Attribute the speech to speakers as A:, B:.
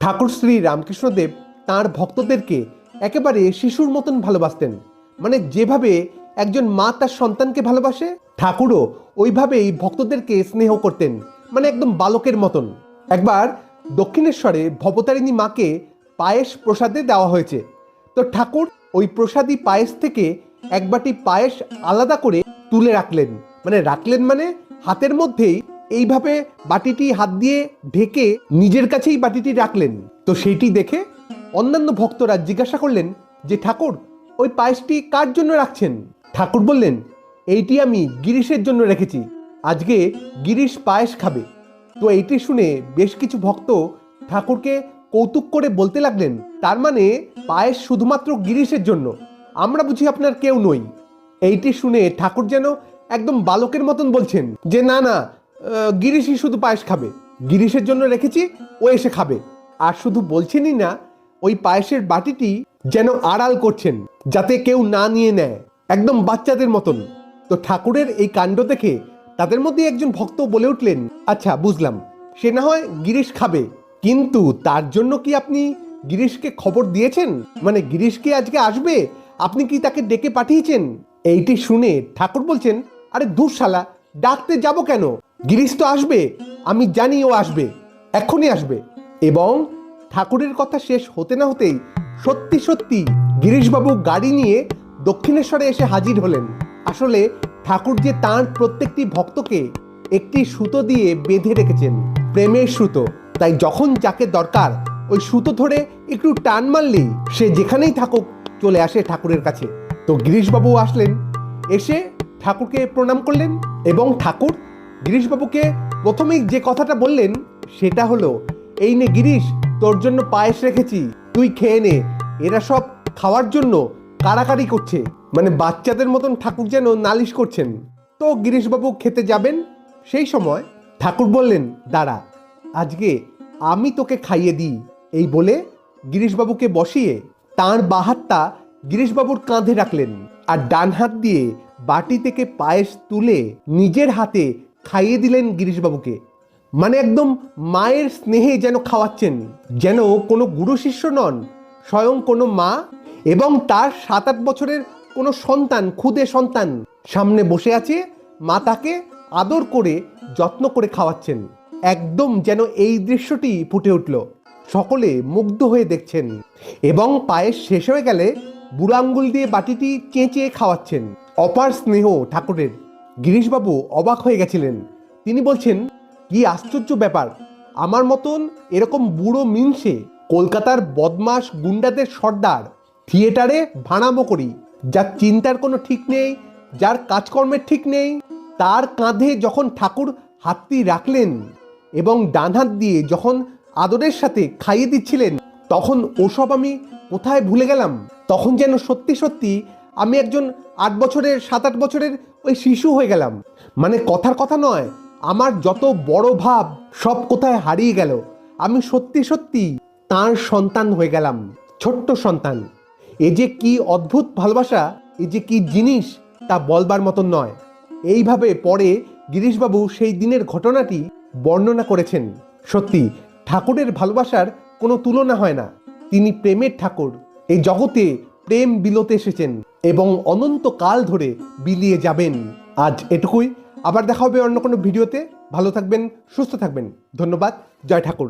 A: ঠাকুর শ্রী রামকৃষ্ণদেব তাঁর ভক্তদেরকে একেবারে শিশুর মতন ভালোবাসতেন। মানে যেভাবে একজন মা তার সন্তানকে ভালোবাসে, ঠাকুরও ওইভাবেই ভক্তদেরকে স্নেহ করতেন, মানে একদম বালকের মতন। একবার দক্ষিণেশ্বরে ভবতারিণী মাকে পায়েস প্রসাদে দেওয়া হয়েছে। তো ঠাকুর ওই প্রসাদী পায়েস থেকে এক বাটি পায়েস আলাদা করে তুলে রাখলেন, মানে হাতের মধ্যেই এইভাবে বাটিটি হাত দিয়ে ঢেকে নিজের কাছেই বাটিটি রাখলেন। তো সেইটি দেখে অন্যান্য ভক্তরা জিজ্ঞাসা করলেন যে ঠাকুর, ওই পায়েসটি কার জন্য রাখছেন? ঠাকুর বললেন, এইটি আমি গিরিশের জন্য রেখেছি, আজকে গিরিশ পায়েস খাবে। তো এইটি শুনে বেশ কিছু ভক্ত ঠাকুরকে কৌতুক করে বলতে লাগলেন, তার মানে পায়েস শুধুমাত্র গিরিশের জন্য, আমরা বুঝি আপনার কেউ নই। এইটি শুনে ঠাকুর যেন একদম বালকের মতন বলছেন যে না না, গিরিশই শুধু পায়েস খাবে, গিরিশের জন্য রেখেছি, ও এসে খাবে। আর শুধু বলছেনই না, ওই পায়েসের বাটিটি যেন আড়াল করছেন যাতে কেউ না নিয়ে নেয়, একদম বাচ্চাদের মতন। তো ঠাকুরের এই কাণ্ড দেখে তাদের মধ্যে একজন ভক্ত বলে উঠলেন, আচ্ছা বুঝলাম, সে না হয় গিরিশ খাবে, কিন্তু তার জন্য কি আপনি গিরিশকে খবর দিয়েছেন? মানে গিরিশ কি আজকে আসবে? আপনি কি তাকে ডেকে পাঠিয়েছেন? এইটি শুনে ঠাকুর বলছেন, আরে ধুর শালা, ডাকতে যাব কেন? গিরিশ তো আসবে, আমি জানি ও আসবে, এক্ষুনি আসবে। এবং ঠাকুরের কথা শেষ হতে না হতেই সত্যি সত্যি গিরিশবাবু গাড়ি নিয়ে দক্ষিণেশ্বরে এসে হাজির হলেন। আসলে ঠাকুর যে তাঁর প্রত্যেকটি ভক্তকে একটি সুতো দিয়ে বেঁধে রেখেছেন, প্রেমের সুতো। তাই যখন যাকে দরকার ওই সুতো ধরে একটু টান মারলেই সে যেখানেই থাকুক চলে আসে ঠাকুরের কাছে। তো গিরিশবাবু আসলেন, এসে ঠাকুরকে প্রণাম করলেন এবং ঠাকুর গিরিশবাবুকে প্রথমেই যে কথাটা বললেন সেটা হলো, এই নে গিরিশ, তোর জন্য পায়েস রেখেছি, তুই খেয়ে নে। এরা সব খাওয়ার জন্য কাড়াকাড়ি করছে, মানে বাচ্চাদের মতন ঠাকুর যেন নালিশ করছেন। তো গিরিশবাবু খেতে যাবেন, সেই সময় ঠাকুর বললেন, দাঁড়া, আজকে আমি তোকে খাইয়ে দিই। এই বলে গিরিশবাবুকে বসিয়ে তাঁর বাঁ হাতটা গিরিশবাবুর কাঁধে রাখলেন আর ডান হাত দিয়ে বাটি থেকে পায়েস তুলে নিজের হাতে খাইয়ে দিলেন গিরিশবাবুকে। মানে একদম মায়ের স্নেহে যেন খাওয়াচ্ছেন, যেন কোনো গুরু শিষ্য নন, স্বয়ং কোনো মা এবং তার 7-8 বছরের কোনো সন্তান, ক্ষুদে সন্তান সামনে বসে আছে, মা তাকে আদর করে যত্ন করে খাওয়াচ্ছেন। একদম যেন এই দৃশ্যটি ফুটে উঠল, সকলে মুগ্ধ হয়ে দেখছেন। এবং পায়েস শেষ হয়ে গেলে বুড়ো আঙ্গুল দিয়ে বাটিটি চেঁচিয়ে খাওয়াচ্ছেন। অপার স্নেহ ঠাকুরের। গিরিশবাবু অবাক হয়ে গেছিলেন। তিনি বলছেন, কি আশ্চর্য ব্যাপার, আমার মতন এরকম বুড়ো মিনসে কলকাতার বদমাস গুন্ডাদের সর্দার থিয়েটারে ভাড়ামো করি, যার চিন্তার কোনো ঠিক নেই, যার কাজকর্মের ঠিক নেই, তার কাঁধে যখন ঠাকুর হাতটি রাখলেন এবং ডান হাত দিয়ে যখন আদরের সাথে খাইয়ে দিচ্ছিলেন, তখন ওসব আমি কোথায় ভুলে গেলাম। তখন যেন সত্যি সত্যি আমি একজন 8 বছরের 7-8 বছরের ওই শিশু হয়ে গেলাম। মানে কথার কথা নয়, আমার যত বড় ভাব সব কোথায় হারিয়ে গেল। আমি সত্যি সত্যি তাঁর সন্তান হয়ে গেলাম, ছোট্ট সন্তান। এ যে কি অদ্ভুত ভালোবাসা, এ যে কি জিনিস, তা বলবার মতন নয়। এইভাবে পরে গিরিশবাবু সেই দিনের ঘটনাটি বর্ণনা করেছেন। সত্যি ঠাকুরের ভালোবাসার কোনো তুলনা হয় না। তিনি প্রেমের ঠাকুর, এই জগতে প্রেম বিলোতে এসেছেন এবং অনন্তকাল ধরে বিলিয়ে যাবেন। আজ এটুকুই, আবার দেখা হবে অন্য কোনো ভিডিওতে। ভালো থাকবেন, সুস্থ থাকবেন। ধন্যবাদ। জয় ঠাকুর।